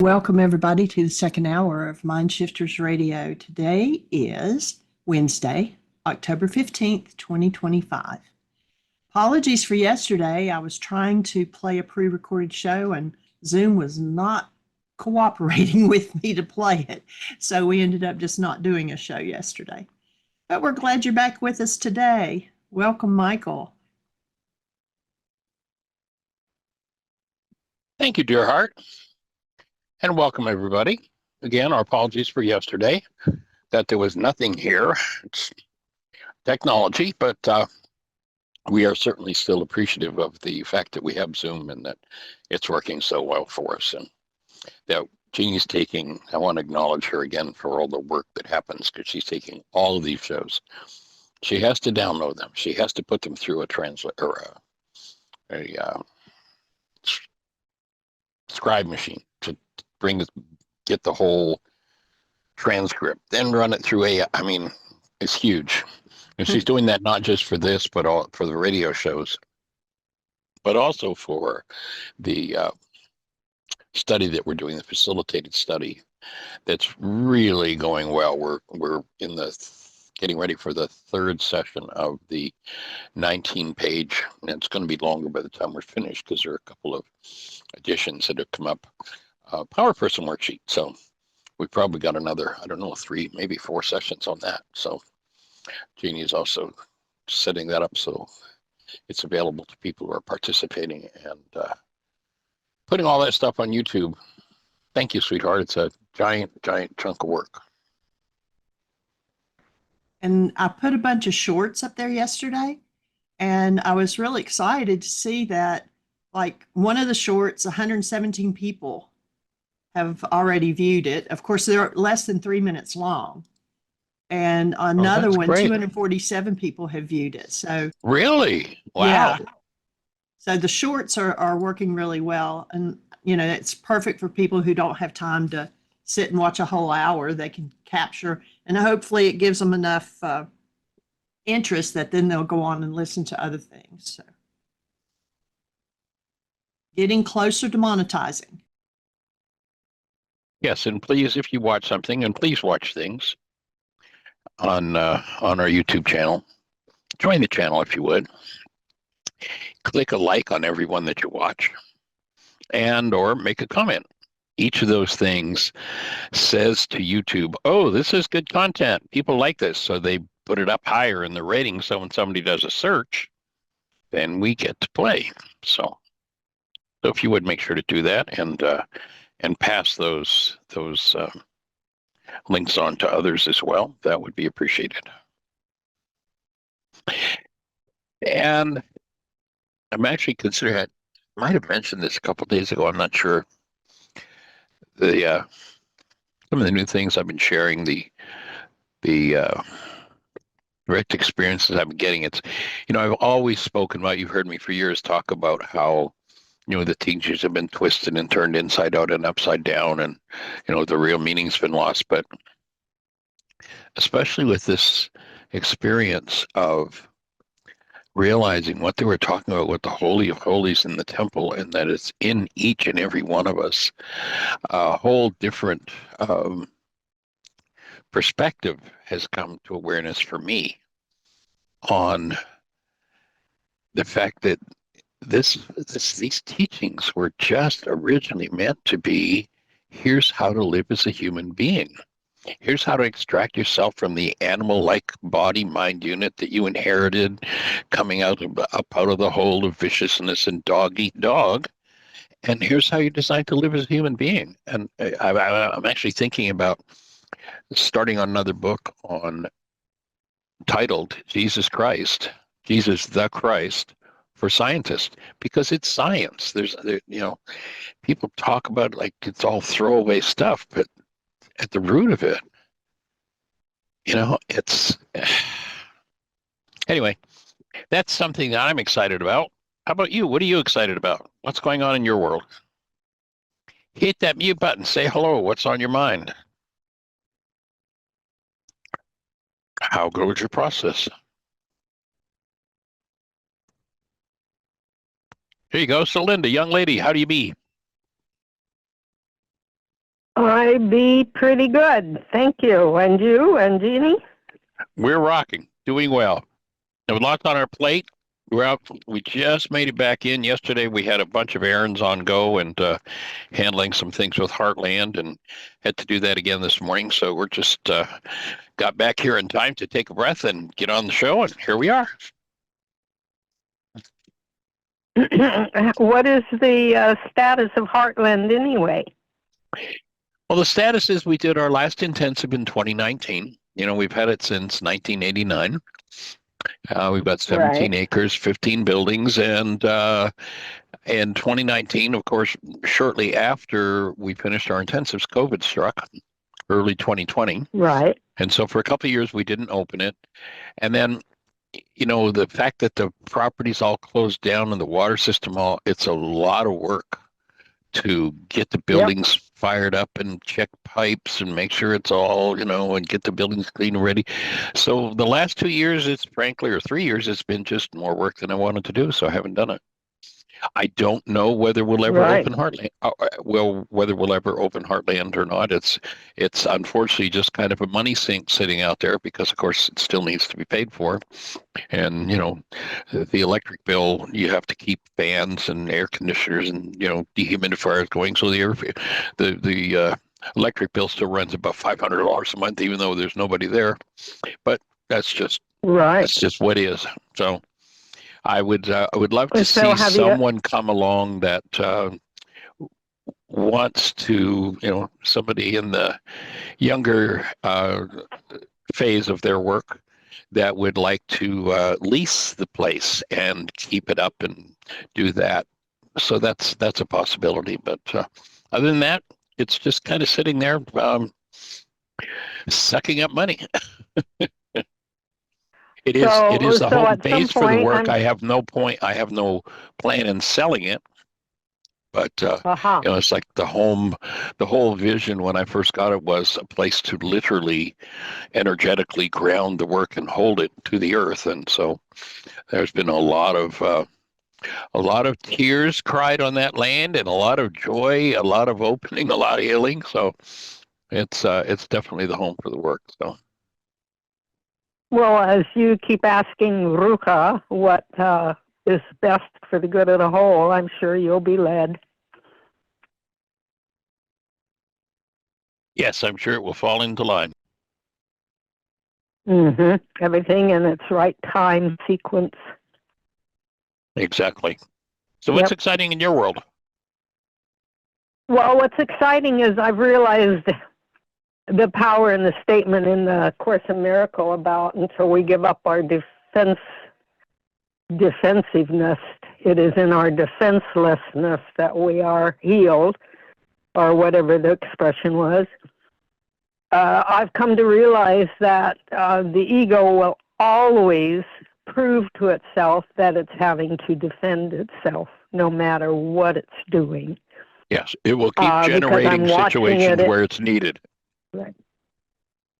Welcome, everybody, to the second hour of Mind Shifters Radio. Today is Wednesday, October 15th, 2025. Apologies for yesterday. I was trying to play a pre recorded show and Zoom was not cooperating with me to play it. So we ended up just not doing a show yesterday. But we're glad you're back with us today. Welcome, Michael. Thank you, dear heart. And welcome, everybody. Again, our apologies for yesterday, that there was nothing here. It's technology, but we are certainly still appreciative of the fact that we have Zoom and that it's working so well for us. And that Jeannie's taking, I want to acknowledge her again for all the work that happens, because she's taking all of these shows. She has to download them. She has to put them through a translate or a scribe machine to get the whole transcript, then run it through AI. I mean, it's huge. And she's doing that not just for this, but for the radio shows, but also for the study that we're doing, the facilitated study. That's really going well. We're in the getting ready for the third session of the 19-page, and it's going to be longer by the time we're finished because there are a couple of additions that have come up. Power Person worksheet. So we've probably got another, I don't know, 3, maybe 4 sessions on that. So Jeannie is also setting that up so it's available to people who are participating and putting all that stuff on YouTube. Thank you, sweetheart. It's a giant, giant chunk of work. And I put a bunch of shorts up there yesterday, and I was really excited to see that, like, one of the shorts, 117 people have already viewed it. Of course, they're less than 3 minutes long. And another one, great. 247 people have viewed it. So really, wow. Yeah. So the shorts are working really well. And, you know, it's perfect for people who don't have time to sit and watch a whole hour. They can capture, and hopefully it gives them enough interest that then they'll go on and listen to other things. So getting closer to monetizing. Yes, and please, if you watch something, and please watch things on our YouTube channel, join the channel if you would. Click a like on every one that you watch, and or make a comment. Each of those things says to YouTube, oh, this is good content. People like this. So they put it up higher in the rating. So when somebody does a search, then we get to play. So if you would make sure to do that and pass those links on to others as well, that would be appreciated. And I'm actually considering, I might have mentioned this a couple of days ago, I'm not sure. Some of the new things I've been sharing, the direct experiences I've been getting. It's, I've always spoken about, you've heard me for years talk about how, the teachings have been twisted and turned inside out and upside down, and, the real meaning's been lost. But especially with this experience of realizing what they were talking about with the Holy of Holies in the temple, and that it's in each and every one of us, a whole different perspective has come to awareness for me on the fact that these teachings were just originally meant to be, here's how to live as a human being. Here's how to extract yourself from the animal-like body-mind unit that you inherited coming up out of the hole of viciousness and dog eat dog. And here's how you decide to live as a human being. And I'm actually thinking about starting on another book titled Jesus the Christ for scientists, because it's science. People talk about it like it's all throwaway stuff, but at the root of it, it's anyway, that's something that I'm excited about. How about you? What are you excited about? What's going on in your world? Hit that mute button. Say hello. What's on your mind? How goes your process? Here you go. So Linda, young lady, how do you be? I be pretty good. Thank you. And you and Jeannie? We're rocking, doing well. There's lots on our plate. We're out. We just made it back in yesterday. We had a bunch of errands on go and handling some things with Heartland, and had to do that again this morning. So we're just got back here in time to take a breath and get on the show, and here we are. What is the status of Heartland anyway? Well, the status is we did our last intensive in 2019. We've had it since 1989. We've got 17 acres, 15 buildings, and in 2019, of course, shortly after we finished our intensives, COVID struck, early 2020. Right. And so for a couple of years, we didn't open it. And then, the fact that the property's all closed down and the water system it's a lot of work to get the buildings fired up and check pipes and make sure it's all, and get the buildings clean and ready. So the last 2 years, or 3 years, it's been just more work than I wanted to do. So I haven't done it. I don't know whether we'll ever open Heartland. Whether we'll ever open Heartland or not, it's unfortunately just kind of a money sink sitting out there because, of course, it still needs to be paid for. And the electric bill, you have to keep fans and air conditioners and dehumidifiers going. So the electric bill still runs about $500 a month, even though there's nobody there. But that's just what it is. So. I would love to see someone come along that wants to, somebody in the younger phase of their work that would like to lease the place and keep it up and do that. So that's a possibility. But other than that, it's just kind of sitting there sucking up money. It is the home base for the work. I have no plan in selling it, but it's like the whole vision when I first got it was a place to literally energetically ground the work and hold it to the earth. And so there's been a lot of tears cried on that land, and a lot of joy, a lot of opening, a lot of healing. So it's definitely the home for the work. So. Well, as you keep asking Ruka what is best for the good of the whole, I'm sure you'll be led. Yes, I'm sure it will fall into line. Everything in its right time sequence. Exactly. So what's exciting in your world? Well, what's exciting is I've realized the power in the statement in the Course in Miracle about until we give up our defensiveness, it is in our defenselessness that we are healed, or whatever the expression was. I've come to realize that the ego will always prove to itself that it's having to defend itself, no matter what it's doing. Yes, it will keep generating situations where it's needed.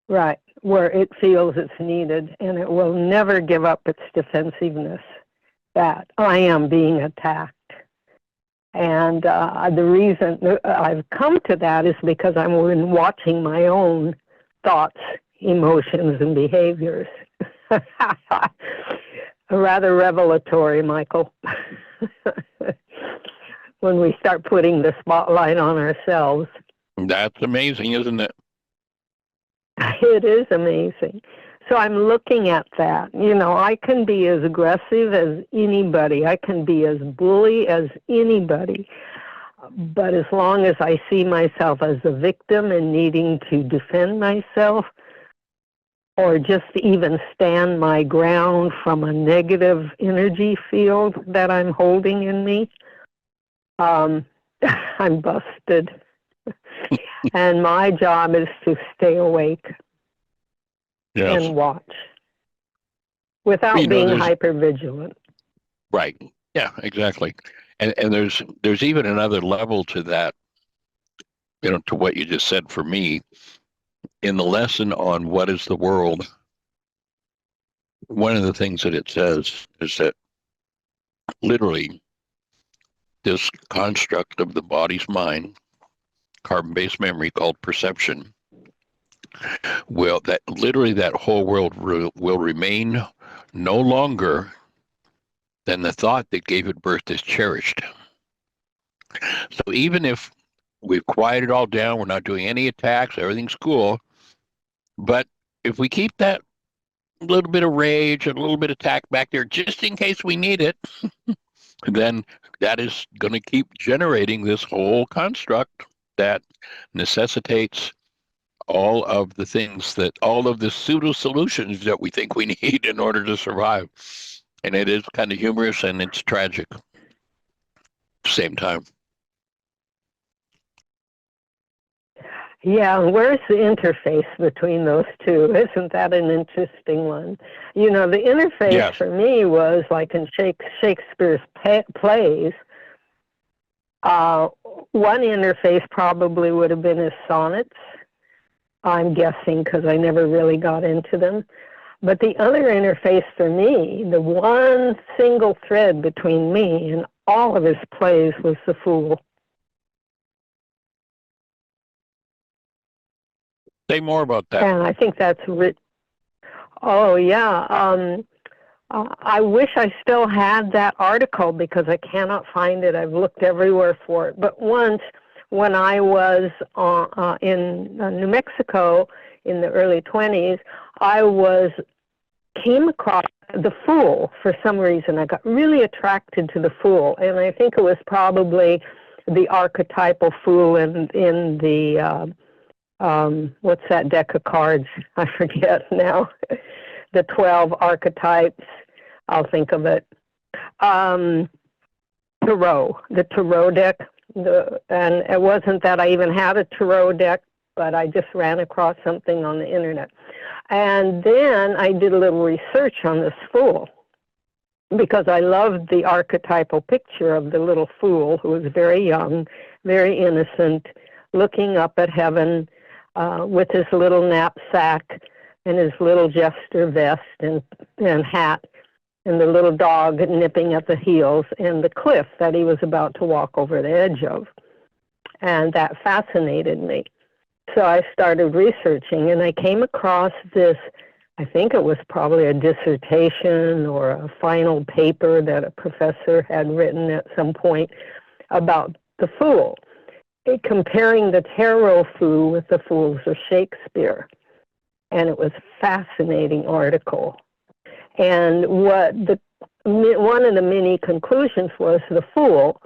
Right, where it feels it's needed, and it will never give up its defensiveness, that I am being attacked. And the reason I've come to that is because I've been watching my own thoughts, emotions, and behaviors. Rather revelatory, Michael, when we start putting the spotlight on ourselves. That's amazing, isn't it? It is amazing. So I'm looking at that. I can be as aggressive as anybody. I can be as bully as anybody. But as long as I see myself as a victim and needing to defend myself, or just even stand my ground from a negative energy field that I'm holding in me, I'm busted. And my job is to stay awake and watch without being hypervigilant. Right. Yeah, exactly. And there's even another level to that, to what you just said for me. In the lesson on what is the world, one of the things that it says is that literally this construct of the body's mind carbon-based memory called perception, that whole world will remain no longer than the thought that gave it birth is cherished. So even if we've quieted it all down, we're not doing any attacks, everything's cool, but if we keep that little bit of rage and a little bit of attack back there just in case we need it, then that is going to keep generating this whole construct that necessitates all of the pseudo solutions that we think we need in order to survive. And it is kind of humorous and it's tragic at the same time. Yeah, where's the interface between those two? Isn't that an interesting one? You know, the interface Yes. for me was like in Shakespeare's plays. One interface probably would have been his sonnets, I'm guessing, because I never really got into them. But the other interface for me, the one single thread between me and all of his plays, was the Fool. Say more about that. And I think that's Oh, yeah. I wish I still had that article because I cannot find it. I've looked everywhere for it. But once, when I was in New Mexico in the early 20s, I came across the Fool for some reason. I got really attracted to the Fool, and I think it was probably the archetypal Fool in the what's that deck of cards? I forget now. The 12 archetypes. I'll think of it. Tarot, the Tarot deck. And it wasn't that I even had a Tarot deck, but I just ran across something on the internet. And then I did a little research on this Fool because I loved the archetypal picture of the little Fool who was very young, very innocent, looking up at heaven, with his little knapsack and his little jester vest and hat, and the little dog nipping at the heels, and the cliff that he was about to walk over the edge of. And that fascinated me. So I started researching, and I came across this, I think it was probably a dissertation or a final paper that a professor had written at some point about the Fool, comparing the tarot Fool with the Fools of Shakespeare. And it was a fascinating article. And one of the many conclusions was the Fool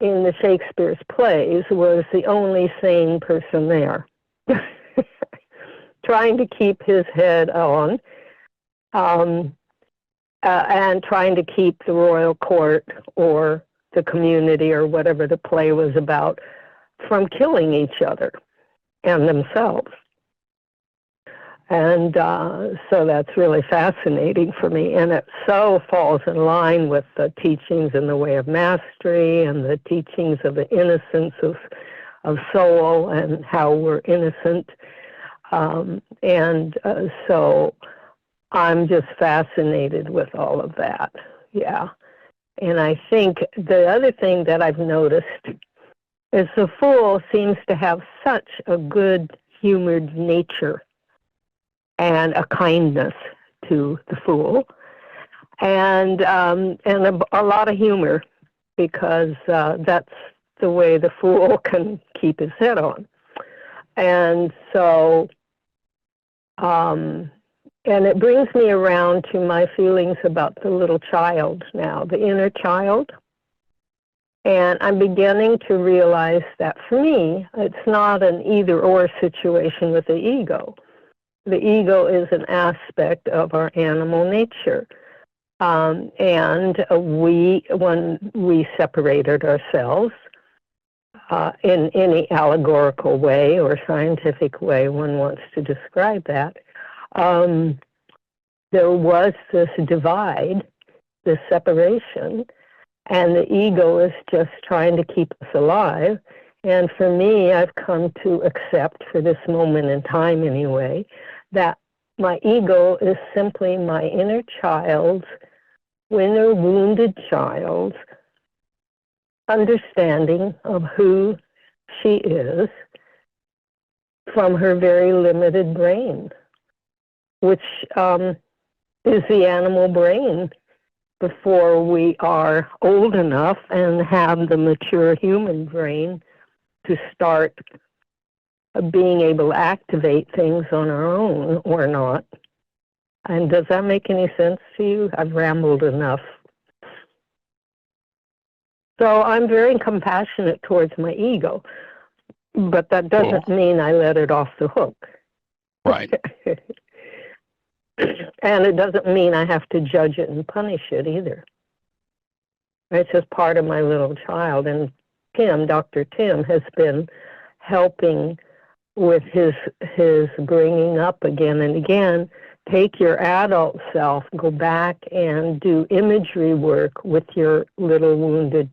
in the Shakespeare's plays was the only sane person there, trying to keep his head on, and trying to keep the royal court or the community or whatever the play was about from killing each other and themselves. And so that's really fascinating for me. And it so falls in line with the teachings in the Way of Mastery and the teachings of the innocence of soul and how we're innocent. So I'm just fascinated with all of that. Yeah. And I think the other thing that I've noticed is the Fool seems to have such a good-humored nature and a kindness to the Fool, and a lot of humor, because that's the way the Fool can keep his head on. And so, and it brings me around to my feelings about the little child now, the inner child. And I'm beginning to realize that for me, it's not an either-or situation with the ego. The ego is an aspect of our animal nature. And when we separated ourselves, in any allegorical way or scientific way one wants to describe that, there was this divide, this separation, and the ego is just trying to keep us alive. And for me, I've come to accept, for this moment in time anyway, that my ego is simply my inner child's, inner wounded child's understanding of who she is from her very limited brain, which is the animal brain before we are old enough and have the mature human brain to start being able to activate things on our own or not. And does that make any sense to you? I've rambled enough. So I'm very compassionate towards my ego, but that doesn't mean I let it off the hook. Right. And it doesn't mean I have to judge it and punish it either. It's just part of my little child. And Tim, Dr. Tim, has been helping with his bringing up again and again. Take your adult self, go back and do imagery work with your little wounded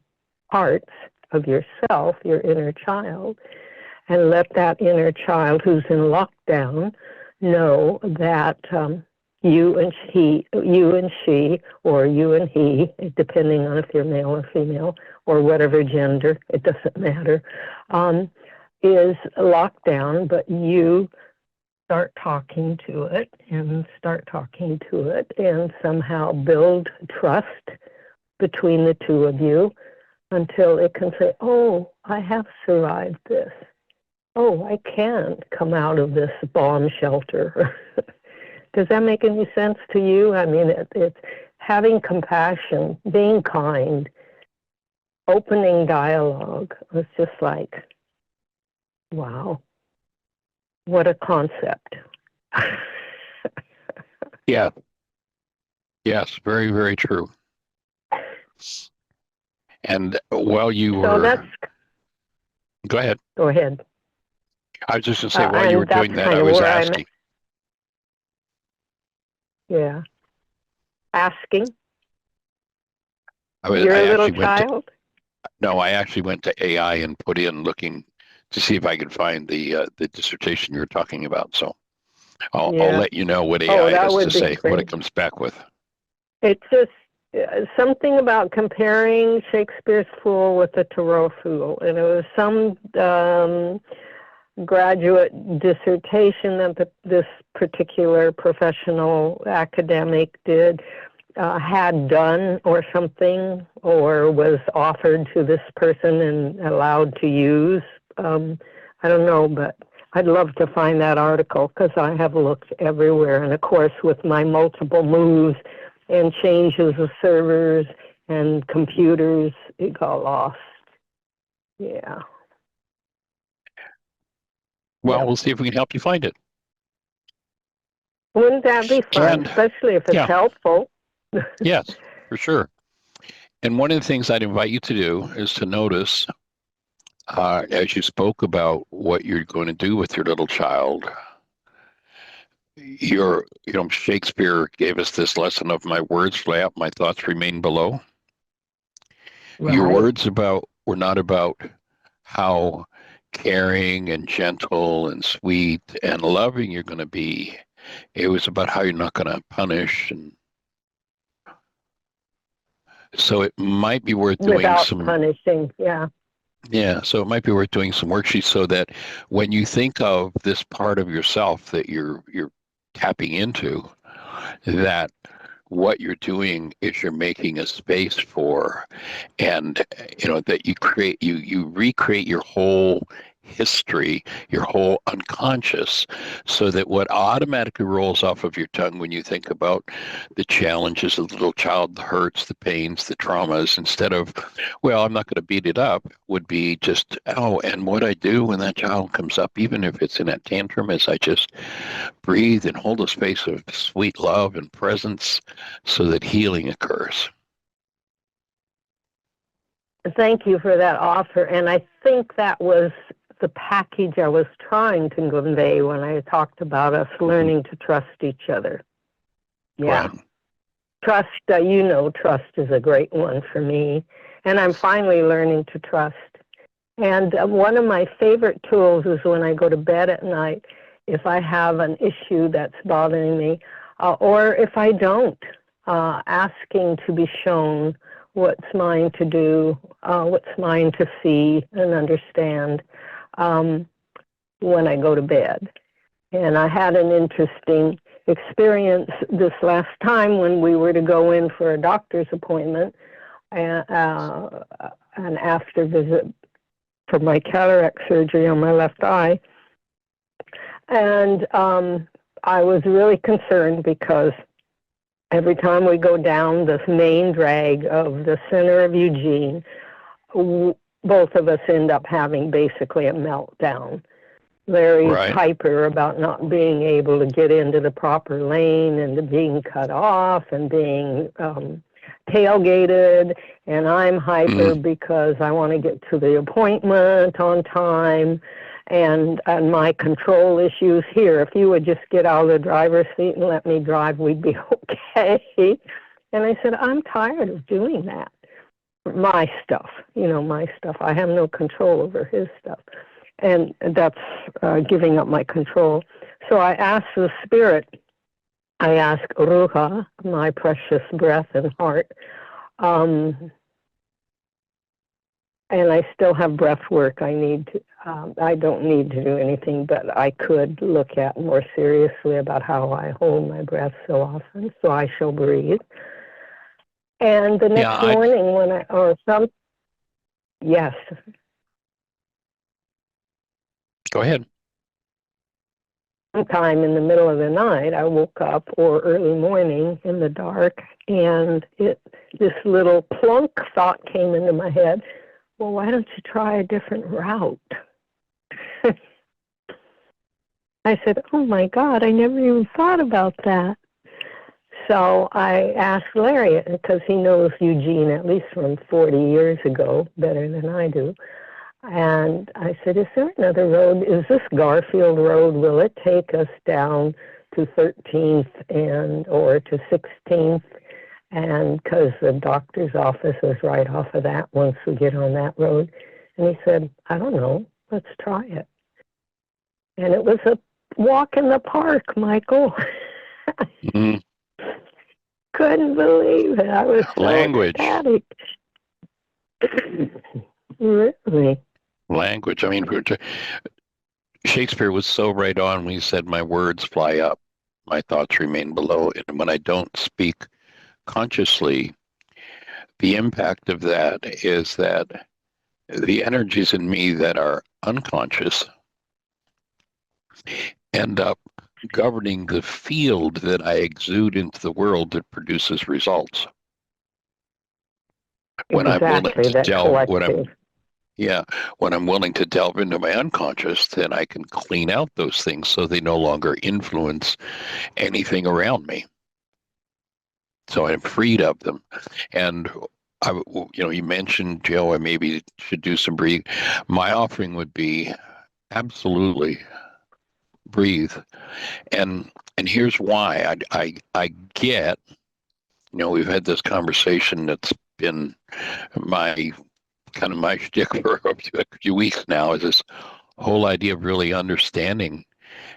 parts of yourself, your inner child, and let that inner child who's in lockdown know that you and she, or you and he, depending on if you're male or female, or whatever gender, it doesn't matter, is locked down, but you start talking to it and somehow build trust between the two of you until it can say, oh, I have survived this. Oh, I can come out of this bomb shelter. Does that make any sense to you? I mean, it's having compassion, being kind, opening dialogue. It's just like, wow, what a concept. Yeah. Yes, very, very true. And while you were... Go ahead. Go ahead. I was just going to say, while you were doing that, I was asking. Yeah. Asking? You're a little child? I actually went to AI and put in looking to see if I could find the dissertation you were talking about. So I'll let you know what AI has to say, what it comes back with. It's just something about comparing Shakespeare's fool with the Thoreau fool. And it was some graduate dissertation that this particular professional academic had done or something, or was offered to this person and allowed to use. I don't know, but I'd love to find that article because I have looked everywhere. And of course, with my multiple moves and changes of servers and computers, it got lost. Yeah. Well, we'll see if we can help you find it. Wouldn't that be fun, especially if it's helpful? Yes, for sure. And one of the things I'd invite you to do is to notice, as you spoke about what you're going to do with your little child, Shakespeare gave us this lesson of my words fly up, my thoughts remain below. Right. Your words were not about how caring and gentle and sweet and loving you're going to be. It was about how you're not going to punish. And so it might be worth doing some punishing. Yeah, so it might be worth doing some worksheets so that when you think of this part of yourself that you're tapping into, that what you're doing is you're making a space for, and that you recreate your whole history, your whole unconscious, so that what automatically rolls off of your tongue when you think about the challenges of the little child, the hurts, the pains, the traumas, instead of, well, I'm not going to beat it up, would be just, and what I do when that child comes up, even if it's in a tantrum, is I just breathe and hold a space of sweet love and presence so that healing occurs. Thank you for that offer. And I think that was the package I was trying to convey when I talked about us learning to trust each other. Yeah. Right. Trust, trust is a great one for me. And I'm finally learning to trust. And one of my favorite tools is when I go to bed at night, if I have an issue that's bothering me, or if I don't, asking to be shown what's mine to do, what's mine to see and understand. when I go to bed. And I had an interesting experience this last time when we were to go in for a doctor's appointment, and an after visit for my cataract surgery on my left eye. And I was really concerned because every time we go down this main drag of the center of Eugene, both of us end up having basically a meltdown. Larry's Right. hyper about not being able to get into the proper lane and being cut off and being tailgated, and I'm hyper because I want to get to the appointment on time, and my control issues here. If you would just get out of the driver's seat and let me drive, we'd be okay. And I said, I'm tired of doing that. My stuff, my stuff. I have no control over his stuff. And that's giving up my control. So I asked the Spirit, I asked Ruha, my precious breath and heart, and I still have breath work I need to, I don't need to do anything, but I could look at more seriously about how I hold my breath so often, so I shall breathe. And the next morning when yes. Go ahead. Sometime in the middle of the night, I woke up, or early morning in the dark, and this little plunk thought came into my head. Well, why don't you try a different route? I said, oh my God, I never even thought about that. So I asked Larry, because he knows Eugene at least from 40 years ago, better than I do. And I said, is there another road? Is this Garfield Road? Will it take us down to 13th or to 16th? And because the doctor's office is right off of that once we get on that road. And he said, I don't know. Let's try it. And it was a walk in the park, Michael. Couldn't believe it. I was so ecstatic. Really? Language. I mean, Shakespeare was so right on when he said, my words fly up, my thoughts remain below. And when I don't speak consciously, the impact of that is that the energies in me that are unconscious end up governing the field that I exude into the world that produces results. When I'm willing to delve, when I'm willing to delve into my unconscious, then I can clean out those things so they no longer influence anything around me. So I'm freed of them. And you mentioned, Joe, I maybe should do some breathing. My offering would be absolutely breathe. And here's why. I get, we've had this conversation that's been my shtick for a few weeks now, is this whole idea of really understanding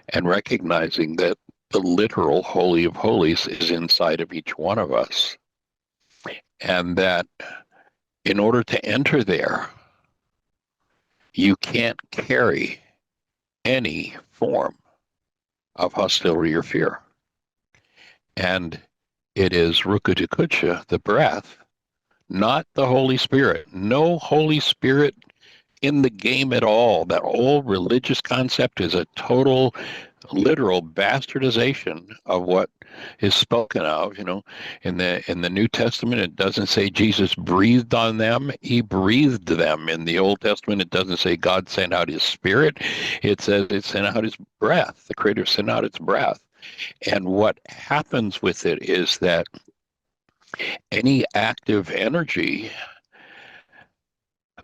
and recognizing that the literal Holy of Holies is inside of each one of us. And that in order to enter there, you can't carry any form of hostility or fear. And it is Rukutukucha, the breath, not the Holy Spirit. No Holy Spirit in the game at all. That whole religious concept is a total, literal bastardization of what is spoken of. In the New Testament, it doesn't say Jesus breathed on them. He breathed them. In the Old Testament, it doesn't say God sent out his Spirit. It says it sent out his breath. The Creator sent out its breath. And what happens with it is that any active energy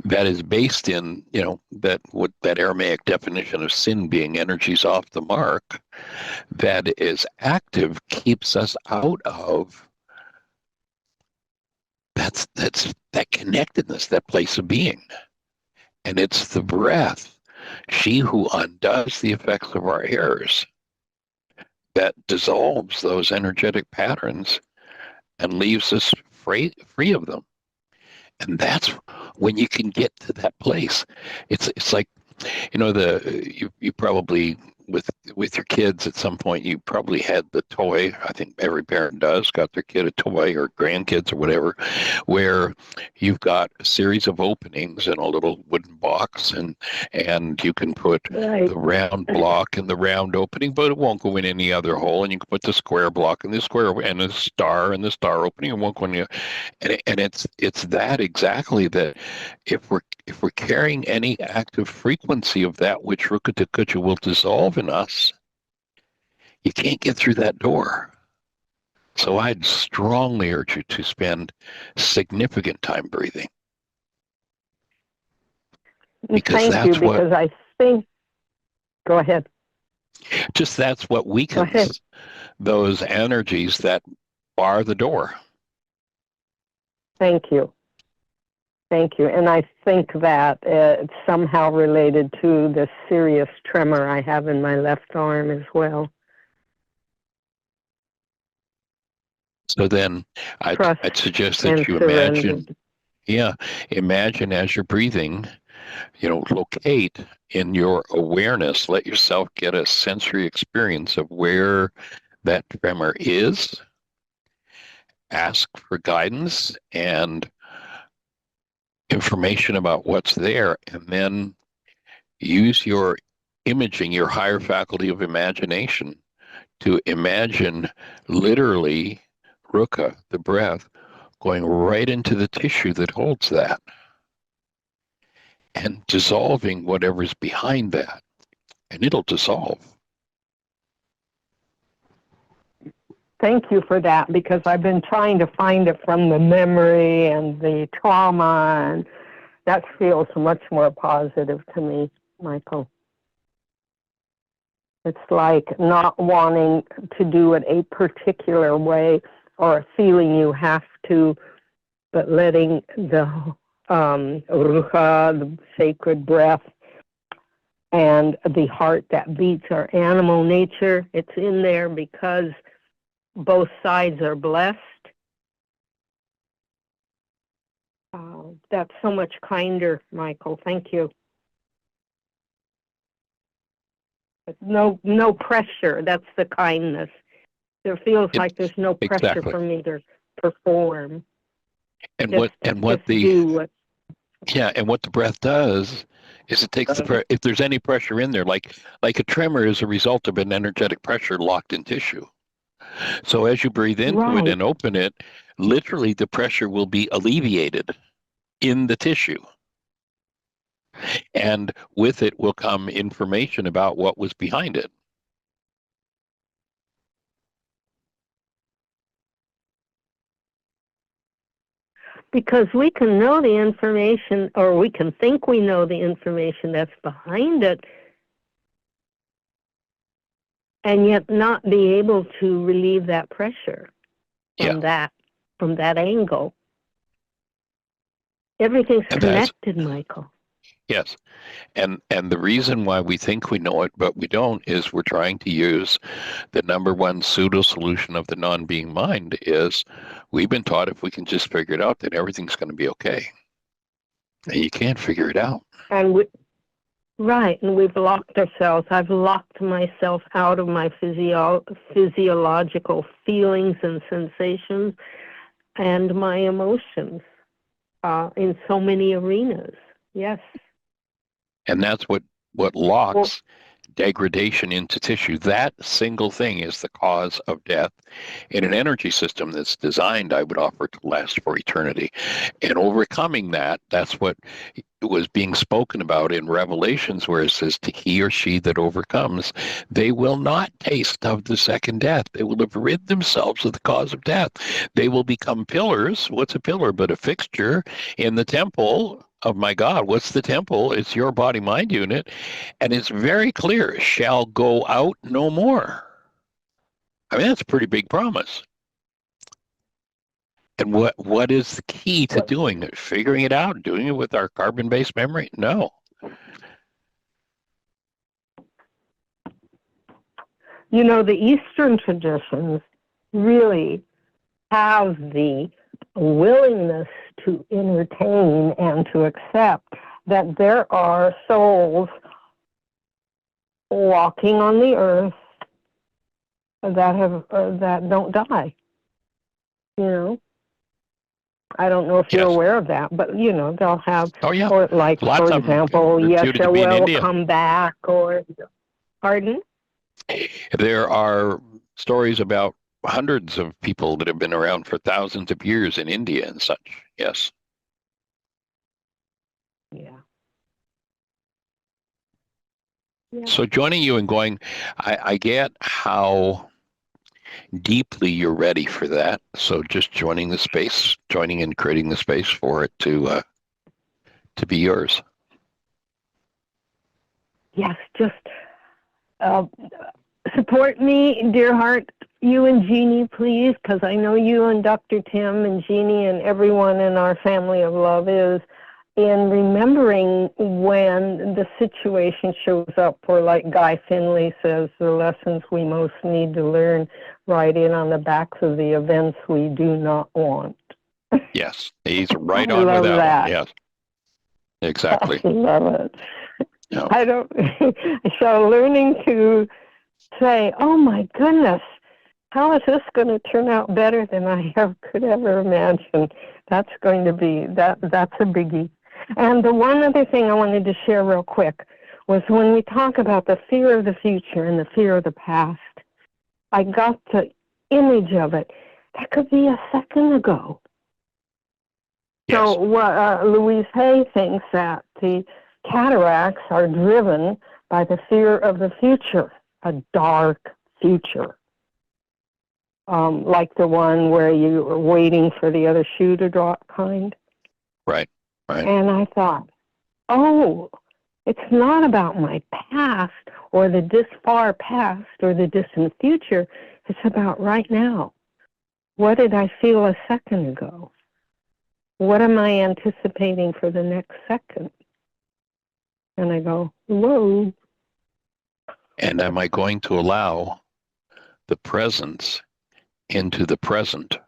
that is based in, that Aramaic definition of sin being energies off the mark, that is active, keeps us out of that connectedness, that place of being. And it's the breath, she who undoes the effects of our errors, that dissolves those energetic patterns and leaves us free of them. And that's when you can get to that place. It's like You know, you probably with your kids at some point you probably had the toy. I think every parent does, got their kid a toy or grandkids or whatever, where you've got a series of openings in a little wooden box, and you can put Right. the round block in the round opening, but it won't go in any other hole, and you can put the square block in the square and the star in the star opening, and won't go in. And it's that exactly that if we're carrying any active frequency of that which Rukatakucha will dissolve in us, you can't get through that door. So I'd strongly urge you to spend significant time breathing. Because Thank you, that's what, because I think, go ahead. just that's what weakens those energies that bar the door. Thank you. Thank you. And I think that it's somehow related to the serious tremor I have in my left arm as well. So then I'd suggest that you imagine as you're breathing, locate in your awareness, let yourself get a sensory experience of where that tremor is. Ask for guidance and information about what's there, and then use your imaging, your higher faculty of imagination, to imagine literally Ruka, the breath, going right into the tissue that holds that and dissolving whatever's behind that, and it'll dissolve. Thank you for that, because I've been trying to find it from the memory and the trauma, and that feels much more positive to me, Michael. It's like not wanting to do it a particular way or feeling you have to, but letting the ruha, the sacred breath, and the heart that beats our animal nature, it's in there because both sides are blessed. That's so much kinder, Michael. Thank you. No pressure. That's the kindness. There feels like there's no pressure for me to perform. And what the breath does is it takes if there's any pressure in there, like a tremor is a result of an energetic pressure locked in tissue. So as you breathe into it and open it, literally the pressure will be alleviated in the tissue. And with it will come information about what was behind it. Because we can know the information, or we can think we know the information that's behind it, and yet not be able to relieve that pressure from that angle. Everything's connected, Michael. Yes. And the reason why we think we know it, but we don't, is we're trying to use the number one pseudo solution of the non-being mind is we've been taught if we can just figure it out, then everything's going to be okay. And you can't figure it out. And we've locked ourselves. I've locked myself out of my physiological feelings and sensations and my emotions in so many arenas. Yes. And that's what locks degradation into tissue. That single thing is the cause of death in an energy system that's designed, I would offer, to last for eternity. And overcoming that's what was being spoken about in Revelations, where it says, to he or she that overcomes, they will not taste of the second death. They will have rid themselves of the cause of death. They will become pillars. What's a pillar but a fixture in the temple of my God? What's the temple? It's your body-mind unit. And it's very clear, shall go out no more. I mean, that's a pretty big promise. And what is the key to doing it? Figuring it out, doing it with our carbon-based memory? No. You know, the Eastern traditions really have the willingness to entertain and to accept that there are souls walking on the earth that don't die. You know, I don't know if you're Yes. aware of that, but you know, they'll have, Oh yeah. or like Lots for of them example, reputed to be in Yeshua will India. come back, or pardon? There are stories about hundreds of people that have been around for thousands of years in India and such. Yes. Yeah. Yeah. So joining you and going, I get how deeply you're ready for that. So just joining the space, joining and creating the space for it to be yours. Yes, just support me, dear heart. You and Jeannie, please, because I know you and Dr. Tim and Jeannie and everyone in our family of love is in remembering when the situation shows up, or like Guy Finley says, the lessons we most need to learn right in on the backs of the events we do not want. Yes, he's right I on with love that one. that. Yes, exactly. I love it. Yeah. I don't, so learning to say, oh my goodness, how is this going to turn out better than I could ever imagine? That's going to be, that's a biggie. And the one other thing I wanted to share real quick was when we talk about the fear of the future and the fear of the past, I got the image of it. That could be a second ago. Yes. So Louise Hay thinks that the cataracts are driven by the fear of the future, a dark future. Like the one where you were waiting for the other shoe to drop kind. Right, right. And I thought, oh, it's not about my past or the far past or the distant future. It's about right now. What did I feel a second ago? What am I anticipating for the next second? And I go, whoa. And am I going to allow the presence into the present?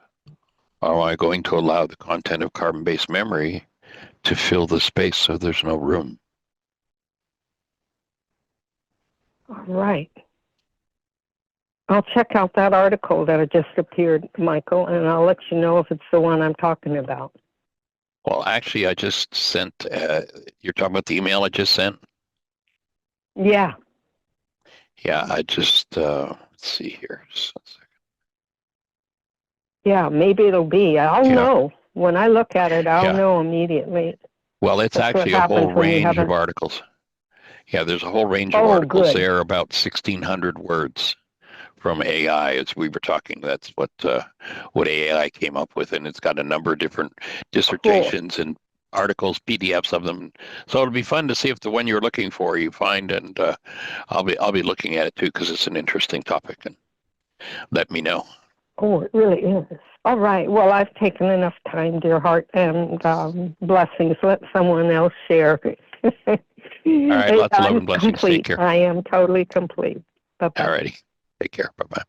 Or am I going to allow the content of carbon-based memory to fill the space so there's no room? All right. I'll check out that article that had just appeared, Michael, and I'll let you know if it's the one I'm talking about. Well, actually, I just sent, you're talking about the email I just sent? Yeah. Yeah, I just, let's see here. Just a second. Yeah, maybe it'll be. I'll know. When I look at it, I'll know immediately. Well, it's That's actually a whole range of a... articles. Yeah, there's a whole range of articles there, about 1,600 words from AI, as we were talking. That's what AI came up with, and it's got a number of different dissertations and articles, PDFs of them. So it'll be fun to see if the one you're looking for you find, and I'll be looking at it too, because it's an interesting topic, and let me know. Oh, it really is. All right. Well, I've taken enough time, dear heart, and blessings. Let someone else share. All right. Lots of love and blessings. Complete. Take care. I am totally complete. Bye-bye. All righty. Take care. Bye-bye.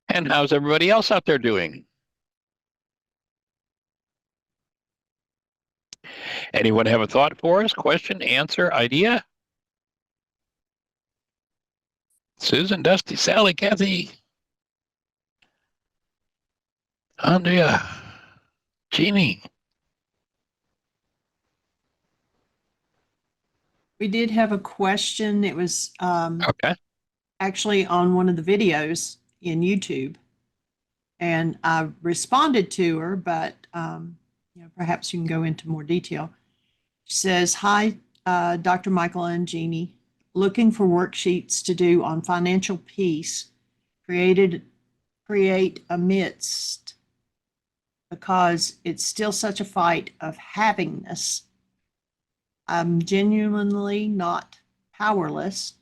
And how's everybody else out there doing? Anyone have a thought for us? Question, answer, idea? Susan, Dusty, Sally, Kathy, Andrea, Jeannie. We did have a question. It was Okay. actually on one of the videos in YouTube, and I responded to her, but perhaps you can go into more detail. She says, "Hi, Dr. Michael and Jeannie. Looking for worksheets to do on financial peace. Create amidst, because it's still such a fight of havingness. I'm genuinely not powerless,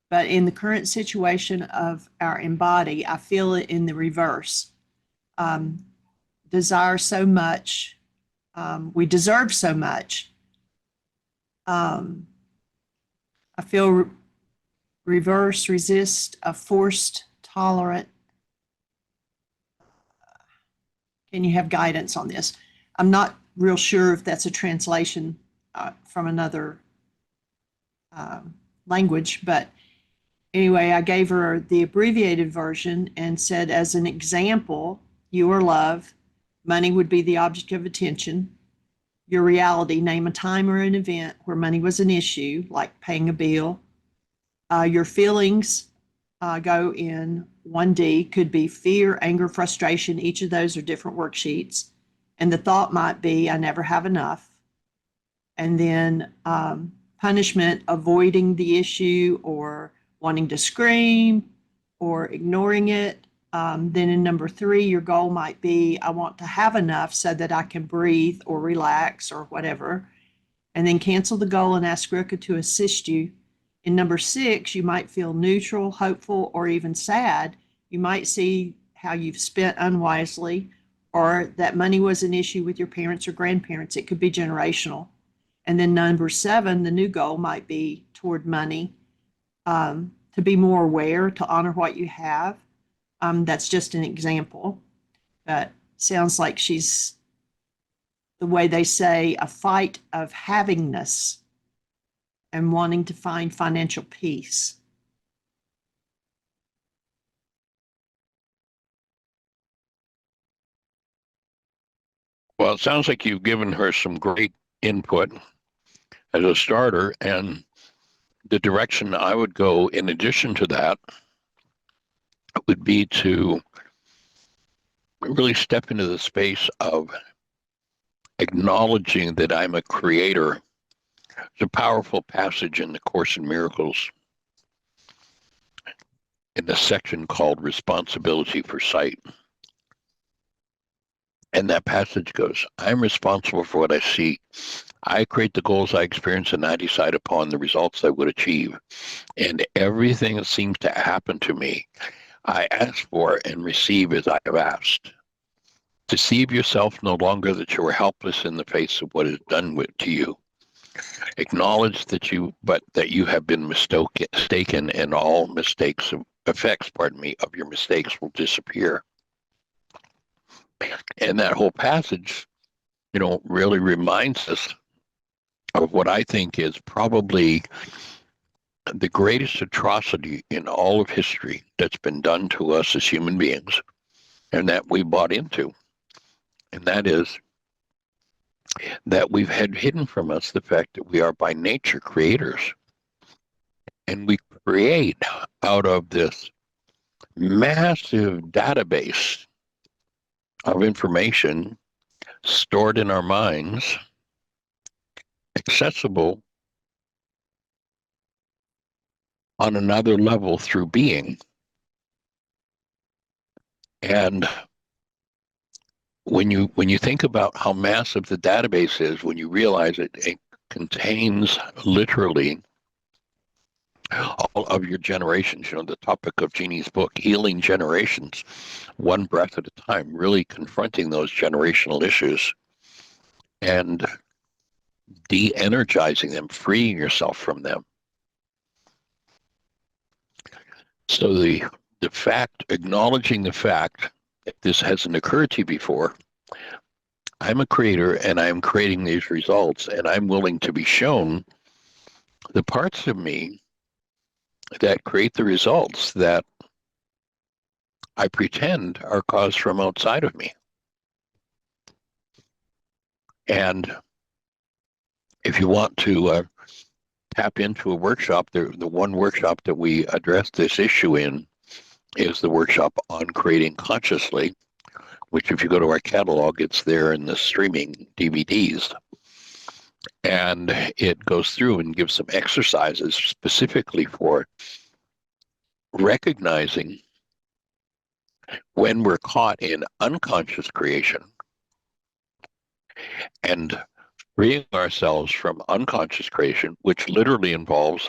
but in the current situation of our embody, I feel it in the reverse. Desire so much. We deserve so much. I feel reverse, resist, a forced, tolerant. Can you have guidance on this?" I'm not real sure if that's a translation from another language. But anyway, I gave her the abbreviated version and said, as an example, you are love, money would be the object of attention. Your reality, name a time or an event where money was an issue, like paying a bill. Your feelings go in 1D, could be fear, anger, frustration. Each of those are different worksheets. And the thought might be, I never have enough. And then punishment, avoiding the issue or wanting to scream or ignoring it. Then in number 3, your goal might be, I want to have enough so that I can breathe or relax or whatever. And then cancel the goal and ask Rika to assist you. In number 6, you might feel neutral, hopeful, or even sad. You might see how you've spent unwisely or that money was an issue with your parents or grandparents. It could be generational. And then number 7, the new goal might be toward money, to be more aware, to honor what you have. That's just an example, but sounds like she's, the way they say, a fight of havingness and wanting to find financial peace. Well, it sounds like you've given her some great input as a starter, and the direction I would go in addition to that would be to really step into the space of acknowledging that I'm a creator. It's a powerful passage in the Course in Miracles in the section called Responsibility for Sight. And that passage goes, I'm responsible for what I see. I create the goals I experience, and I decide upon the results I would achieve. And everything that seems to happen to me, I ask for and receive as I have asked. Deceive yourself no longer that you are helpless in the face of what is done to you. Acknowledge that you have been mistaken, and all effects of your mistakes will disappear. And that whole passage, really reminds us of what I think is probably the greatest atrocity in all of history that's been done to us as human beings, and that we bought into. And that is that we've had hidden from us the fact that we are by nature creators. And we create out of this massive database of information stored in our minds, accessible on another level through being. And when you think about how massive the database is, when you realize it contains literally all of your generations, the topic of Jeannie's book, Healing Generations, one breath at a time, really confronting those generational issues and de-energizing them, freeing yourself from them. So the fact, acknowledging the fact that this hasn't occurred to you before, I'm a creator and I'm creating these results, and I'm willing to be shown the parts of me that create the results that I pretend are caused from outside of me. And if you want to tap into a workshop, the one workshop that we address this issue in is the workshop on creating consciously, which if you go to our catalog, it's there in the streaming DVDs. And it goes through and gives some exercises specifically for recognizing when we're caught in unconscious creation and freeing ourselves from unconscious creation, which literally involves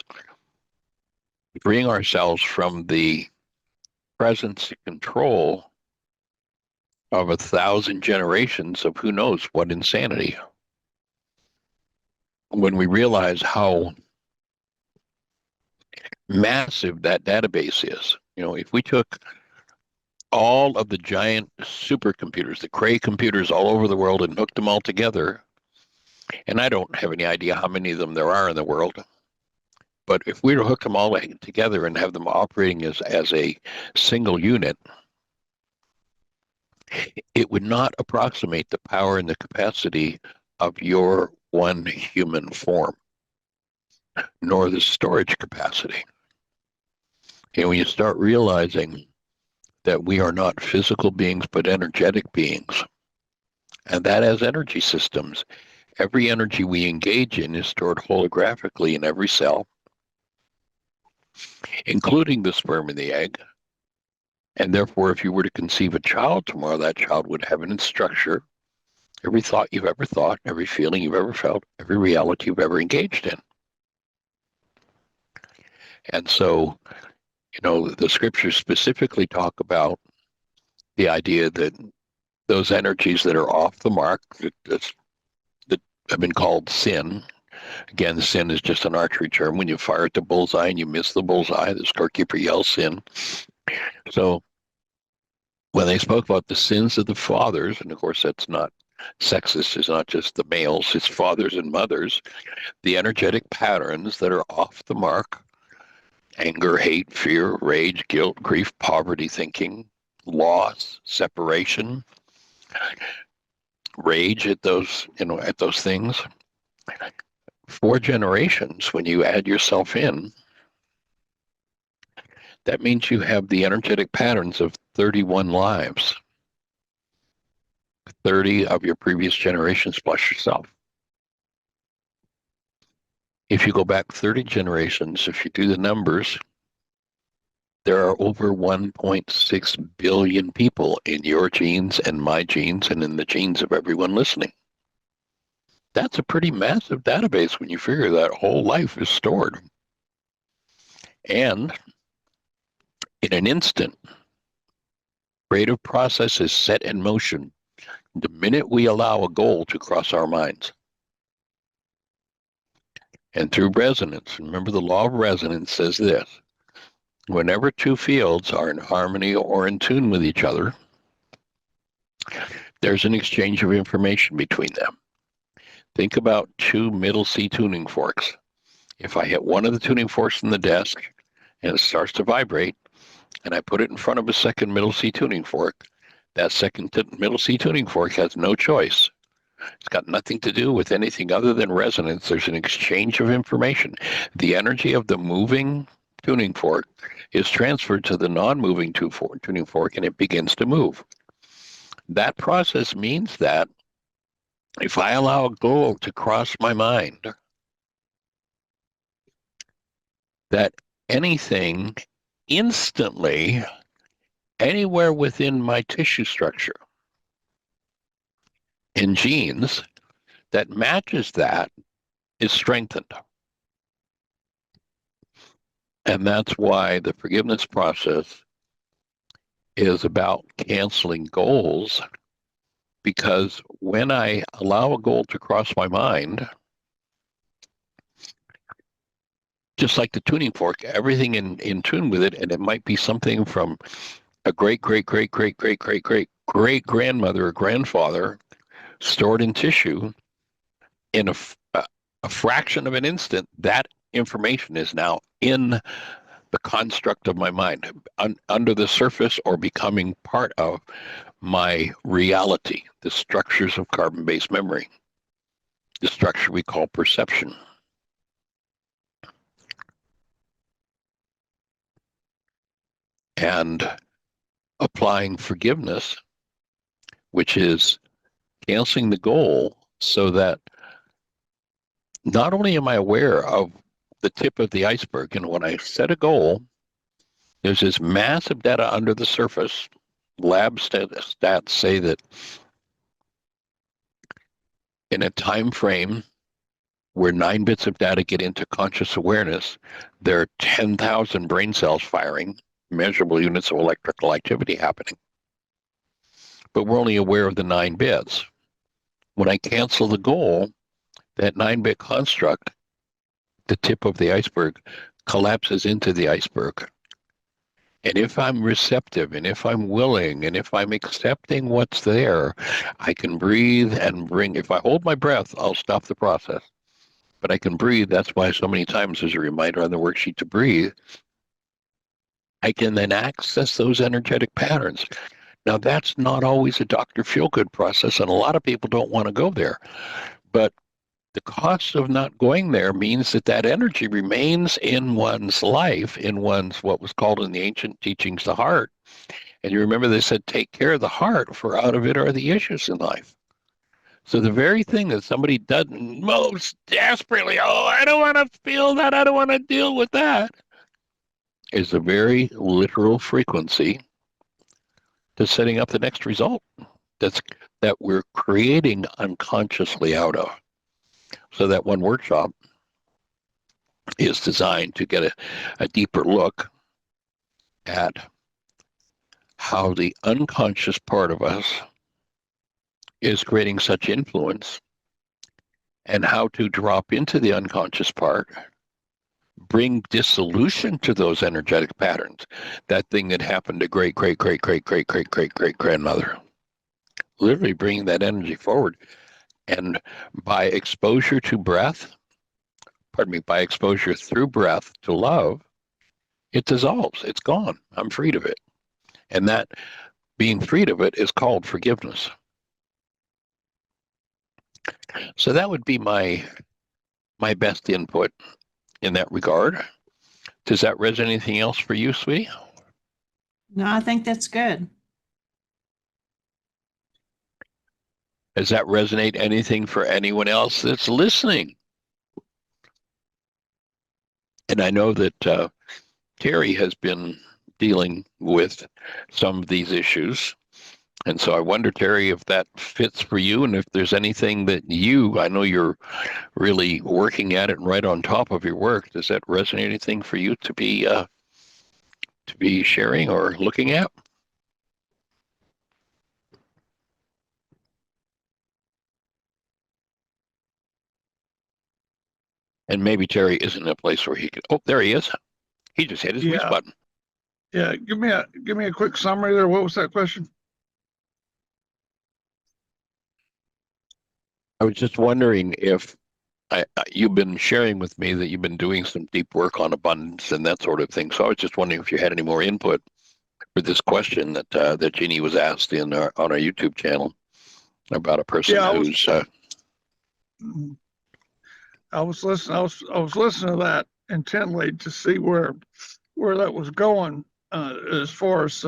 freeing ourselves from the presence and control of 1,000 generations of who knows what insanity. When we realize how massive that database is, if we took all of the giant supercomputers, the Cray computers all over the world, and hooked them all together, and I don't have any idea how many of them there are in the world, But if we were to hook them all together and have them operating as a single unit, it would not approximate the power and the capacity of your one human form, nor the storage capacity. And when you start realizing that we are not physical beings, but energetic beings, and that as energy systems, every energy we engage in is stored holographically in every cell, including the sperm and the egg. And therefore, if you were to conceive a child tomorrow, that child would have in its structure every thought you've ever thought, every feeling you've ever felt, every reality you've ever engaged in. And so, the scriptures specifically talk about the idea that those energies that are off the mark, that have been called sin. Again, sin is just an archery term. When you fire at the bullseye and you miss the bullseye, the scorekeeper yells sin. So when they spoke about the sins of the fathers, and of course that's not sexist, it's not just the males, it's fathers and mothers, the energetic patterns that are off the mark, anger, hate, fear, rage, guilt, grief, poverty thinking, loss, separation, rage at those, at those things. 4 generations, when you add yourself in, that means you have the energetic patterns of 31 lives. 30 of your previous generations plus yourself. If you go back 30 generations, if you do the numbers, there are over 1.6 billion people in your genes and my genes and in the genes of everyone listening. That's a pretty massive database when you figure that whole life is stored. And in an instant, creative process is set in motion the minute we allow a goal to cross our minds. And through resonance, remember the law of resonance says this: whenever 2 fields are in harmony or in tune with each other, there's an exchange of information between them. Think about 2 middle C tuning forks. If I hit one of the tuning forks in the desk and it starts to vibrate, and I put it in front of a second middle C tuning fork, that second middle C tuning fork has no choice. It's got nothing to do with anything other than resonance. There's an exchange of information. The energy of the moving tuning fork is transferred to the non-moving tuning fork, and it begins to move. That process means that if I allow a goal to cross my mind, that anything instantly, anywhere within my tissue structure and genes that matches that is strengthened. And that's why the forgiveness process is about canceling goals, because when I allow a goal to cross my mind, just like the tuning fork, everything in tune with it, and it might be something from a great grandmother or grandfather stored in tissue. In a fraction of an instant, that information is now in the construct of my mind, under the surface, or becoming part of my reality, the structures of carbon-based memory, the structure we call perception. And applying forgiveness, which is canceling the goal, so that not only am I aware of the tip of the iceberg, and when I set a goal, there's this massive data under the surface. Lab stats say that in a time frame where 9 bits of data get into conscious awareness, there are 10,000 brain cells firing, measurable units of electrical activity happening. But we're only aware of the 9 bits. When I cancel the goal, that 9-bit construct, the tip of the iceberg, collapses into the iceberg. And if I'm receptive, and if I'm willing, and if I'm accepting what's there, I can breathe and bring. If I hold my breath, I'll stop the process. but I can breathe. That's why so many times there's a reminder on the worksheet to breathe. I can then access those energetic patterns. Now, that's not always a Dr. Feelgood process, and a lot of people don't want to go there. But the cost of not going there means that that energy remains in one's life, in one's what was called in the ancient teachings the heart. And you remember they said, take care of the heart, for out of it are the issues in life. So the very thing that somebody does most desperately, oh, I don't want to feel that, I don't want to deal with that, is a very literal frequency to setting up the next result that we're creating unconsciously out of. So that one workshop is designed to get a deeper look at how the unconscious part of us is creating such influence, and how to drop into the unconscious part, bring dissolution to those energetic patterns, that thing that happened to great grandmother, literally bringing that energy forward. And by exposure to breath, by exposure through breath to love, it dissolves. It's gone. I'm freed of it. And that being freed of it is called forgiveness. So that would be my best input in that regard. Does that resonate anything else for you, sweetie? No, I think that's good. Does that resonate anything for anyone else that's listening? And I know that Terry has been dealing with some of these issues. And so I wonder, Terry, if that fits for you, and if there's anything that I know you're really working at it and right on top of your work. Does that resonate anything for you to be sharing or looking at? And maybe Terry isn't in a place where he could. Oh, there he is. He just hit his mute button. Yeah, give me a quick summary there. What was that question? I was just wondering if you've been sharing with me that you've been doing some deep work on abundance and that sort of thing. So I was just wondering if you had any more input for this question that Jeannie was asked on our YouTube channel about a person who's. I was listening. I was listening to that intently to see where that was going as far as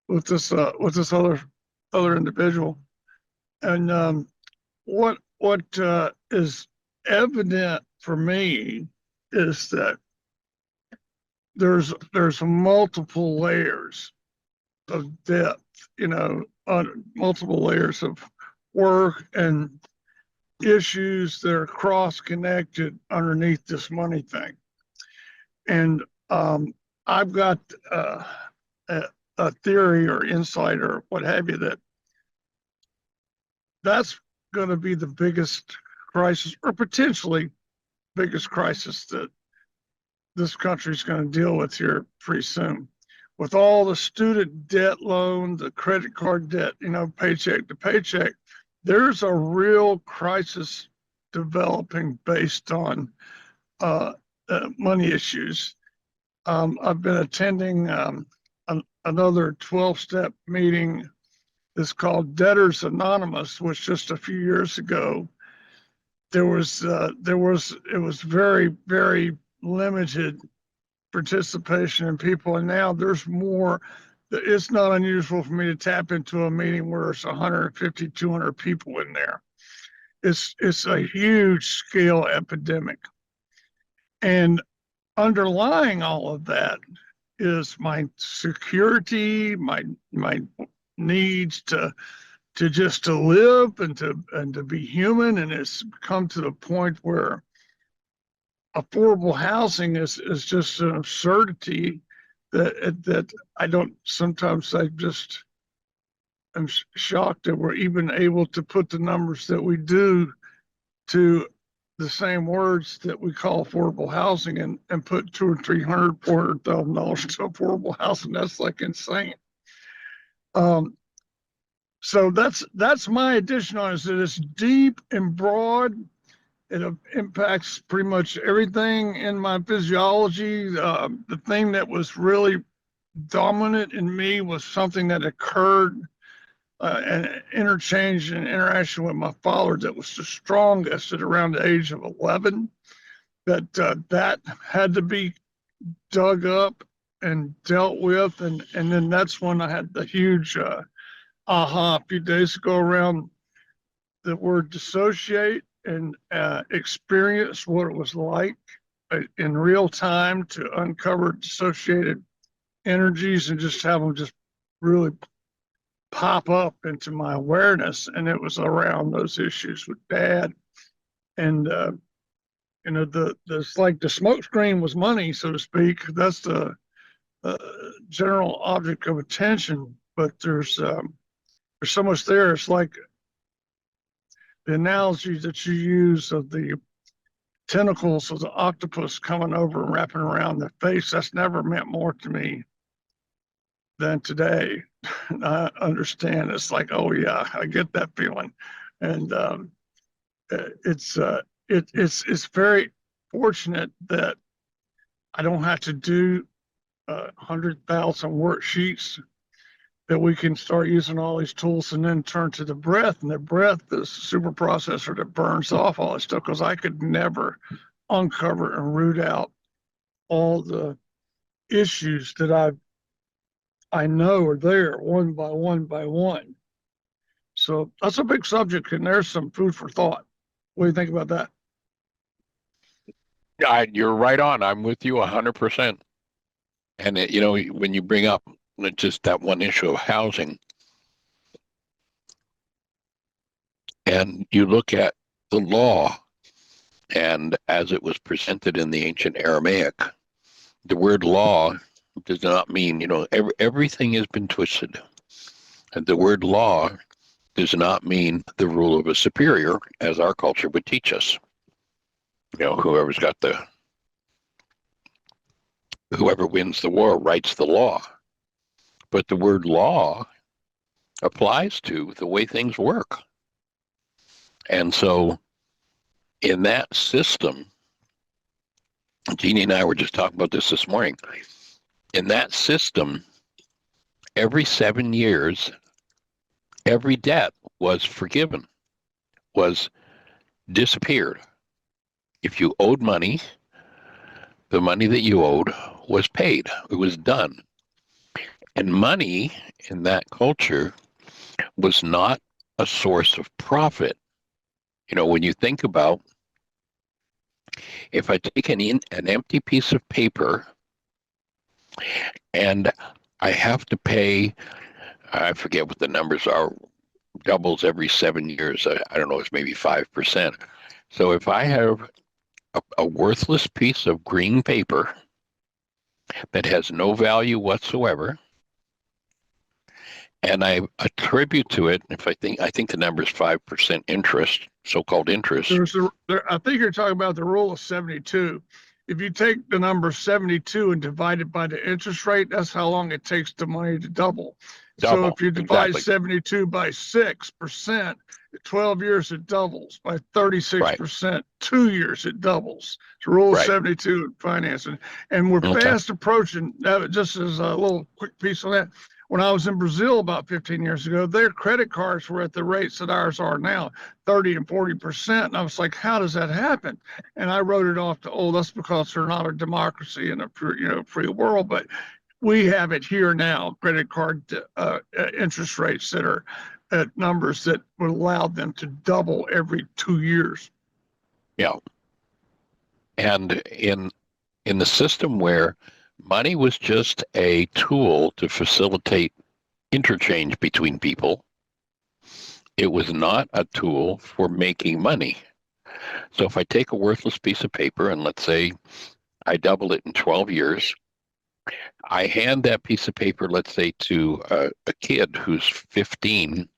with this other individual, and what is evident for me is that there's multiple layers of depth, multiple layers of work and issues that are cross-connected underneath this money thing. And I've got a theory or insight or what have you that's going to be the biggest crisis, or potentially biggest crisis, that this country is going to deal with here pretty soon. With all the student debt loan, the credit card debt, paycheck to paycheck, there's a real crisis developing based on money issues. I've been attending another 12-step meeting that's called Debtors Anonymous, which just a few years ago it was very, very limited participation in people, and now there's more. It's not unusual for me to tap into a meeting where there's 150, 200 people in there. It's a huge scale epidemic, and underlying all of that is my security, my needs to live and to be human, and it's come to the point where affordable housing is just an absurdity that I don't. Sometimes I'm shocked that we're even able to put the numbers that we do to the same words that we call affordable housing and put $200,000 or $300,000, $400,000 to affordable housing. That's like insane. So that's my addition on it, is that it's deep and broad, It impacts pretty much everything in my physiology. The thing that was really dominant in me was something that occurred, an interchange and interaction with my father that was the strongest at around the age of 11. That had to be dug up and dealt with, and then that's when I had the huge aha a few days ago around the word dissociate, and experience what it was like in real time to uncover dissociated energies and just have them just really pop up into my awareness. And it was around those issues with Dad. And it's like the smoke screen was money, so to speak. That's the general object of attention, but there's so much there. It's like the analogy that you use of the tentacles of the octopus coming over and wrapping around the face. That's never meant more to me than today. I understand. It's like, oh yeah, I get that feeling, and it's very fortunate that I don't have to do 100,000 worksheets, that we can start using all these tools and then turn to the breath, and the breath is the super processor that burns off all this stuff, because I could never uncover and root out all the issues that I know are there one by one by one. So that's a big subject, and there's some food for thought. What do you think about that? You're right on. I'm with you 100%. And when you bring up just that one issue of housing, and you look at the law, and as it was presented in the ancient Aramaic, the word law does not mean, everything has been twisted. And the word law does not mean the rule of a superior, as our culture would teach us. Whoever wins the war writes the law. But the word law applies to the way things work. And so in that system, Jeannie and I were just talking about this morning. In that system, every 7 years, every debt was forgiven, was disappeared. If you owed money, the money that you owed was paid. It was done. And money in that culture was not a source of profit. When you think about, if I take an empty piece of paper and I have to pay, I forget what the numbers are, doubles every 7 years. I don't know, it's maybe 5%. So if I have a worthless piece of green paper that has no value whatsoever, and I attribute to it, I think the number is 5% interest, so-called interest. I think you're talking about the rule of 72. If you take the number 72 and divide it by the interest rate, that's how long it takes the money to double. So if you divide 72 by 6%, 12 years it doubles. By 36%, 2 years it doubles. It's rule of 72 in financing. And we're fast approaching, just as a little quick piece on that. When I was in Brazil about 15 years ago, their credit cards were at the rates that ours are now, 30 and 40%. And I was like, how does that happen? And I wrote it off to, that's because they're not a democracy in a free world. But we have it here now, credit card interest rates that are at numbers that would allow them to double every 2 years. Yeah. And in the system where money was just a tool to facilitate interchange between people, it was not a tool for making money. So if I take a worthless piece of paper and let's say I double it in 12 years, I hand that piece of paper, let's say, to a kid who's 15.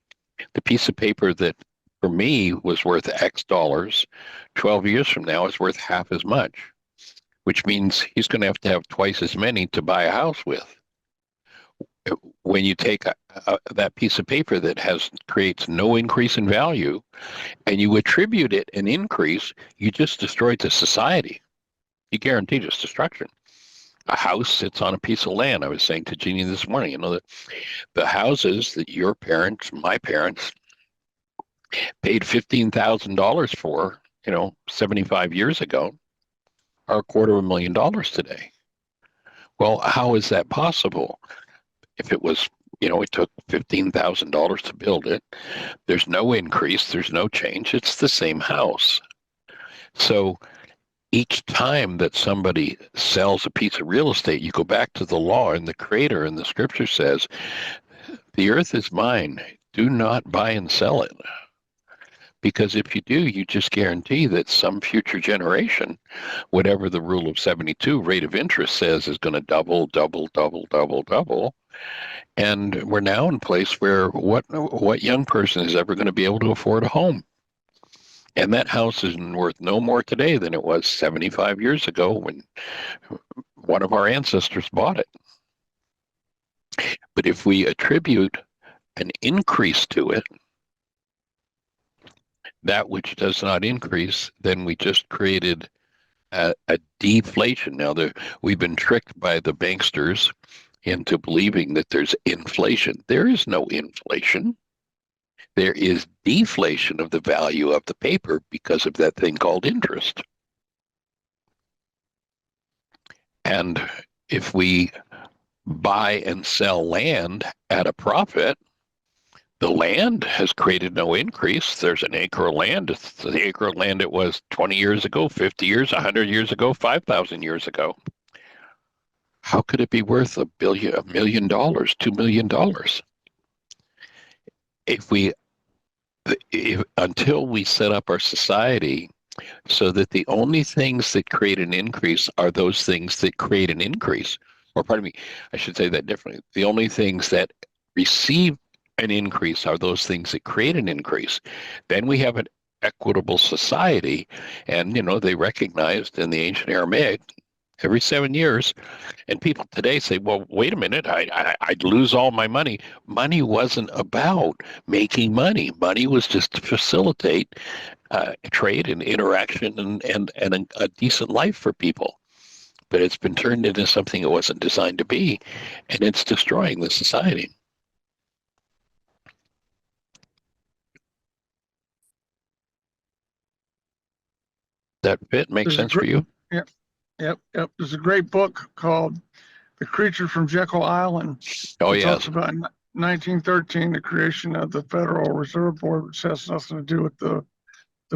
The piece of paper that for me was worth X dollars, 12 years from now is worth half as much, which means he's going to have twice as many to buy a house with. when you take that piece of paper that creates no increase in value, and you attribute it an increase, you just destroyed the society. You guaranteed its destruction. A house sits on a piece of land. I was saying to Jeannie this morning, you know, that the houses that your parents, my parents, paid $15,000 for, 75 years ago, are $250,000 today. Well, how is that possible? If it was, it took $15,000 to build it, there's no increase, there's no change, it's the same house. So each time that somebody sells a piece of real estate, you go back to the law and the creator, and the scripture says, the earth is mine, do not buy and sell it. Because if you do, you just guarantee that some future generation, whatever the rule of 72 rate of interest says, is going to double, double, double, double, double. And we're now in a place where what young person is ever going to be able to afford a home? And that house is worth no more today than it was 75 years ago when one of our ancestors bought it. But if we attribute an increase to it, that which does not increase, then we just created a deflation. Now, we've been tricked by the banksters into believing that there's inflation. There is no inflation. There is deflation of the value of the paper because of that thing called interest. And if we buy and sell land at a profit, the land has created no increase. There's an acre of land. It's the acre of land it was 20 years ago, 50 years, 100 years ago, 5,000 years ago. How could it be worth $1 million, $2 million? Until we set up our society so that the only things that create an increase are those things that create an increase, or pardon me, I should say that differently. The only things that receive an increase are those things that create an increase. Then we have an equitable society, and they recognized in the ancient Aramaic every 7 years, and people today say, well, wait a minute, I'd lose all my money. Money wasn't about making money. Money was just to facilitate trade and interaction and a decent life for people. But it's been turned into something it wasn't designed to be, and it's destroying the society. That fit makes sense for you? Yep. There's a great book called The Creature from Jekyll Island. Oh, it yes. talks about 1913, the creation of the Federal Reserve Board, which has nothing to do with the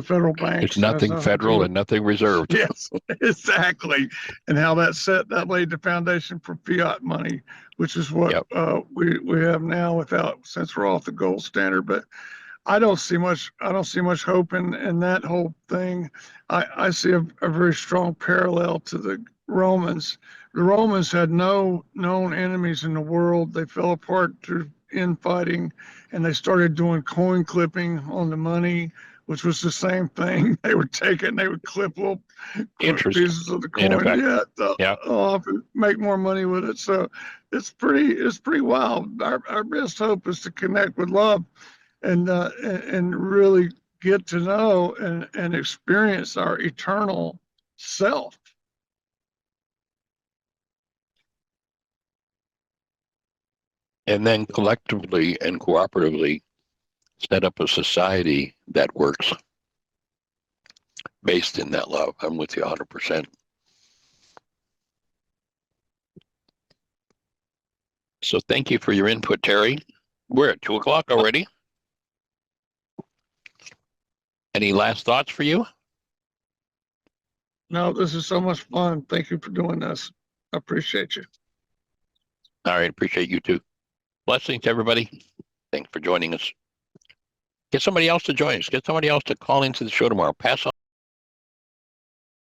federal banks. There's nothing federal and nothing reserved. Yes, exactly. And how that laid the foundation for fiat money, which is what we have now since we're off the gold standard. But I don't see much hope in that whole thing. I see a very strong parallel to the Romans. The Romans had no known enemies in the world. They fell apart through infighting, and they started doing coin clipping on the money, which was the same thing. They would take it and they would clip little pieces of the coin. Off and make more money with it. So it's pretty wild. Our best hope is to connect with love and really get to know and experience our eternal self. And then collectively and cooperatively set up a society that works based in that love. I'm with you 100%. So thank you for your input, Terry. We're at 2:00 already. Any last thoughts for you? No, this is so much fun. Thank you for doing this. I appreciate you. All right, appreciate you too. Blessings, everybody. Thanks for joining us. Get somebody else to join us. Get somebody else to call into the show tomorrow. Pass on